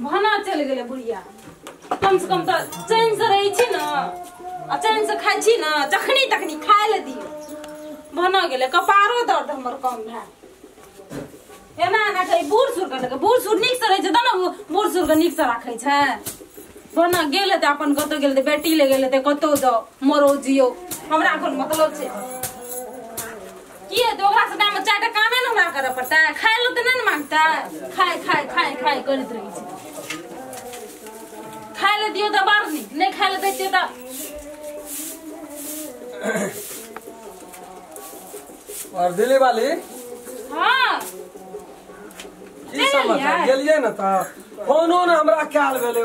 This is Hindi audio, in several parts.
भाना चल गेले बुढ़िया कम से कम तो चैन से रही छी ना आ चैन से खाई छी ना जखनी तखनी खाए ले दियो भाना गेले कपारो दर्द हमर कम भै एना ना कहि बूढ़ सूर के बूढ़ सूर निक से रहे छै त ना बूढ़ सूर के निक से राखै छै भाना गेले त अपन कतो गेले त बेटी ले गेले त कतो जाओ मरो जियो हमरा कोन मतलब छै की है तो ओकरा से दाम चार टा कामे न हमरा करे पड़ता है खाए लो त नहीं मांगता खाए खाए खाए खाए करत रही छै खाए ले दियो त बार नहीं खाए ले दैतियो त और दिले वाली हां की समाचार गेलिए न त फोनो न हमरा काल भेले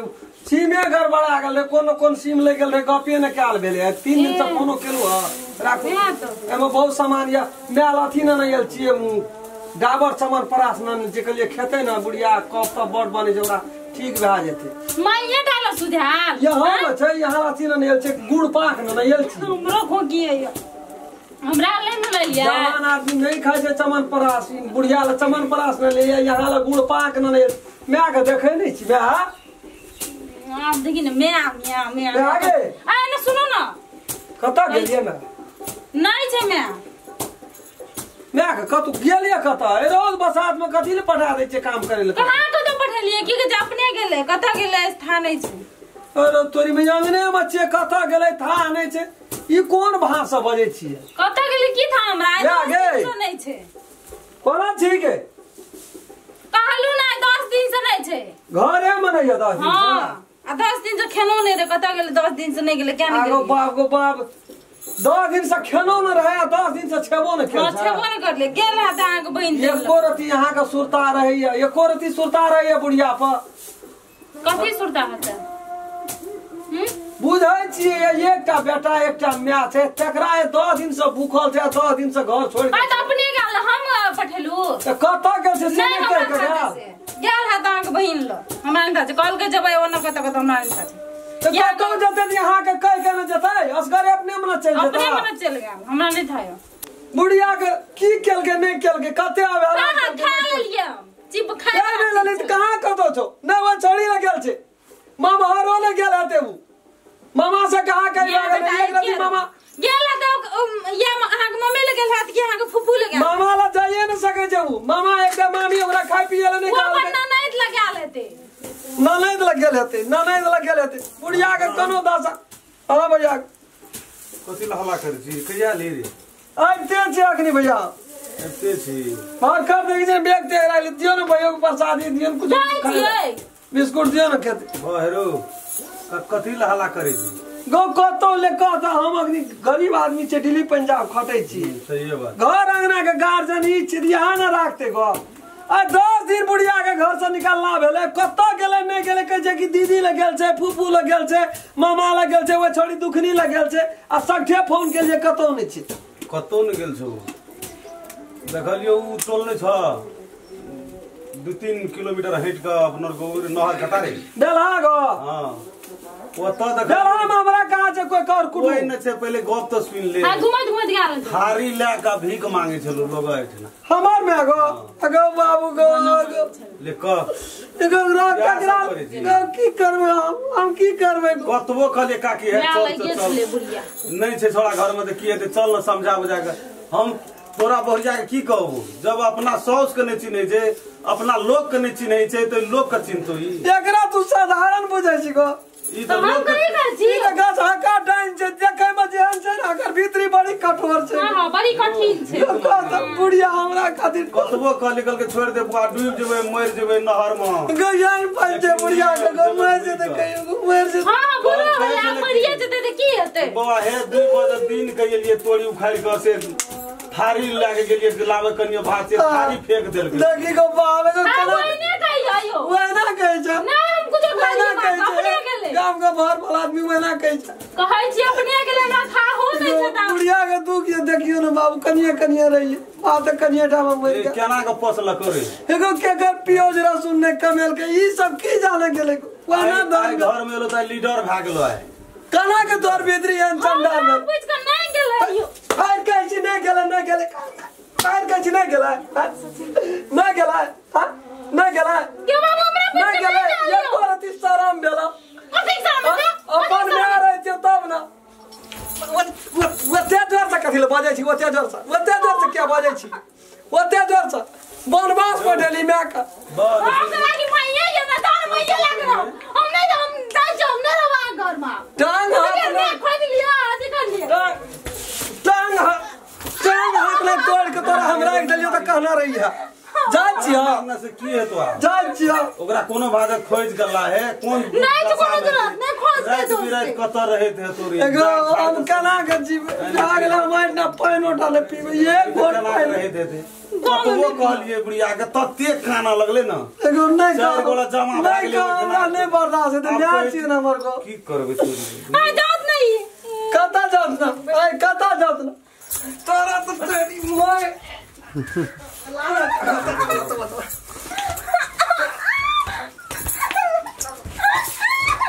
सीमे गड़बड़ा गेले कोन सीम ले गेल रे गपे न काल भेले 3 दिन से फोनो केलु ह राखू एमे बहुत सामान या मेल अथी न आयल छिए डाबर सामान परास न जे कहलिए खेते न बुढ़िया कप त बड़ बने जोरा ठीक भा जेते माइये डाला सुधार यहाँ न छै यहाँ अथी न आयल छै गुड़ पाक न आयल छै हमरो खोगिए हमरा ले न लइया जवान आदमी नहीं खाय छै चमन परास बुढ़िया ले चमन परास न ले यहाँ ले गुड़ पाक न आयल मैं के देखे नहीं छी मैं आप देखि न मैं आगे आ न सुनो न कता गेलिए न नहीं छै मैं के कतु गेलिए कता ए रोज बसात में कथि ले पठा दे छै काम करे ले कहां कतो पठलिए की के अपने गेले कता गेले स्थान नहीं छै अरे तोरी में अंगने बच्चे कता गेले था नहीं छै ई कोन भाषा बजे छिए कता गेले की था हमरा नहीं छै कोना छी के कहलु ना 10 दिन से नहीं छै घरे में नहीं 10 दिन से हां 10 दिन से खेनो नहीं रे कता गेले 10 दिन से नहीं गेले क्या नहीं गेले गो बाप 10 दिन से खेनो न रहे 10 दिन से छेबो न खेल छेबो न कर ले गेल है त आके बहिन दे एको रति यहां का सुरता रही है एको रति सुरता रही है बुढ़िया पर कथि सुरता होता बुझै छिए एकटा बेटा एकटा माय छै तकरा 10 दिन से भूखल छै 10 दिन से घर छोड़ के त अपने गेल हम पठेलु त कता गेल छै से नहीं कह के गेल है त आके बहिन ल हमरा नहीं था कल के जबै ओना कत कत हमरा नहीं था त कतो जते यहां के कह के न जतै असगरे अपने मन चल जतै अपने मन चल गया हमरा नहीं था बुढ़िया के की केल के नहीं केल के कते आवे हां खा लेलिए चिप खा ले त कहां कतो छौ न वो छोड़ी ल गेल छै मामा हरो ले गेल हते उ मामा से कहा कर एक रति मामा गेल त या अहाँ के मम्मी ले गेल हाथ कि अहाँ के फुफू ले गेल मामा ला जाइए न सके जबू मामा एकटा मामी हमरा खाय पिए ले नहीं गाल दे ननद लगा लेते ननद लग गेल हेते बुढ़िया के कोनो दासा हां भैया कथि ला हल्ला कर छी कहिया ले रे आइते छी अखनी भैया एते छी हां कर दे जे बैग ते राइल दियो न भैया के प्रसादी दियो न कुछ बिस्कुट दियो न खेते बहरो कथि ला हल्ला करे छी गो कतो ले कहता हम अखनी गरीब आदमी छै दिल्ली पंजाब खटै छी सही बात घर अंगना के गार्जियन ई चिड़िया न राखते गो आ 10 दिन बुढ़िया के घर से निकालना भेले कतो गेले नहीं गेले कह छै कि दीदी ले गेल छै फूफू ले गेल छै मामा ले गेल छै वो छोड़ी दुखनी ले गेल छै आ सठे फोन के लिए कतो नहीं छै कतो न गेल छौ देखलियो उ टोल नै छ 2-3 किलोमीटर हट के अपनर गौर नहर कटारे बेला गो हां ओता देख बेला में हमरा कहा छै कोई कर कुटु कोई न छै पहले गप तो सुन ले हां घुमत घुमत गेल थारी ले का भीख मांगे छलो लोग एठना हमर में गो अगो बाबू गो ले क एगो रात ककरा की करबे हम की करबे कतबो कहले काकी है चल नहीं छै छोड़ा घर में त की हेते चल न समझा बुझा के हम तोरा बढ़िया के की कहबो जब अपना सौस के नहीं चिन्हे छै अपना लोग के नहीं चिन्हे छै तो लोग के चिन्हतो ई एकरा तू साधारण बुझै छी गो ई तो लोग ई त गाछ हका डाइन छै देखे में जेहन छै ना एकर भीतरी बड़ी कठोर छै हां बड़ी कठिन छै कत बुढ़िया हमरा खातिर कतबो कहले कल के छोड़ दे बुआ डूब जेबै मर जेबै नहर में गयान पाल छै बुढ़िया के मर जे त कहियो मर जे हां बुढ़ा भैया मरिए जेते त की हेतै बाबा हे 2 बजे दिन के लिए तोड़ी उखाड़ के से थारी लागे गेलिए लावे कनियो भात से थारी फेंक देल के देखी गो बाबे तो कना नहीं कहियो वो ना कहे छ नहीं हम कुछ अपने गेले गांव का बाहर वाला आदमी वो ना कहे छ कहै छी अपने गेले ना खा हो नहीं छै ता बुढ़िया के दुख ये देखियो ना बाबू कनिया रही बात कनिया ठाम मर गया केना के फसल करे एगो के घर पियोज रसुन ने कमेल के ई सब की जाने गेले वो ना घर में लो त लीडर भाग लो है कना के तोर भीतरी अन चंडा में कुछ का नहीं गेले फायर कहै छी नहीं गेले फायर कहै छी नहीं गेले हां नहीं गेले के बाबू हमरा नहीं गेले जोर से क्या बाजे छी ओते जोर से बनवास पटेली मैं का हम लागी मैया ये ना दान मैया लाग रहा हम नहीं हम जाई हम नहीं रवा घर में टांग हाथ खोद लिया आज कर लिया टांग हाथ में तोड़ के तोरा हम राख देलियो त कहना रही है जा छिया अपना से की है तो जा छिया ओकरा कोनो भागे खोज गला है कौन नहीं तो कोनो जरूरत नहीं खोज रात बिरात कतर रहे थे तोरी एगो हम कना के जीव लागला मार ना पानी उठाले पीबे ये घोट पानी रहे थे तो वो कहलिए बुढ़िया के तते खाना लगले ना एगो नहीं चार गोला जमा नहीं का हमरा नहीं बर्दाश्त है जा छिया ना हमर को की करबे तोरी आ जात नहीं कता जात ना ए कता जात ना तोरा तो तेरी मोय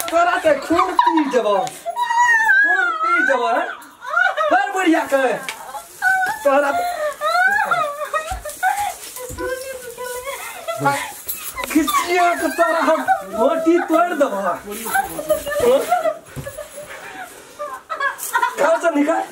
तोरा ते खून पी जबो है पर बढ़िया कहे तोरा खिचिया के तोरा हम मोटी तोड़ देबो घर से निकाल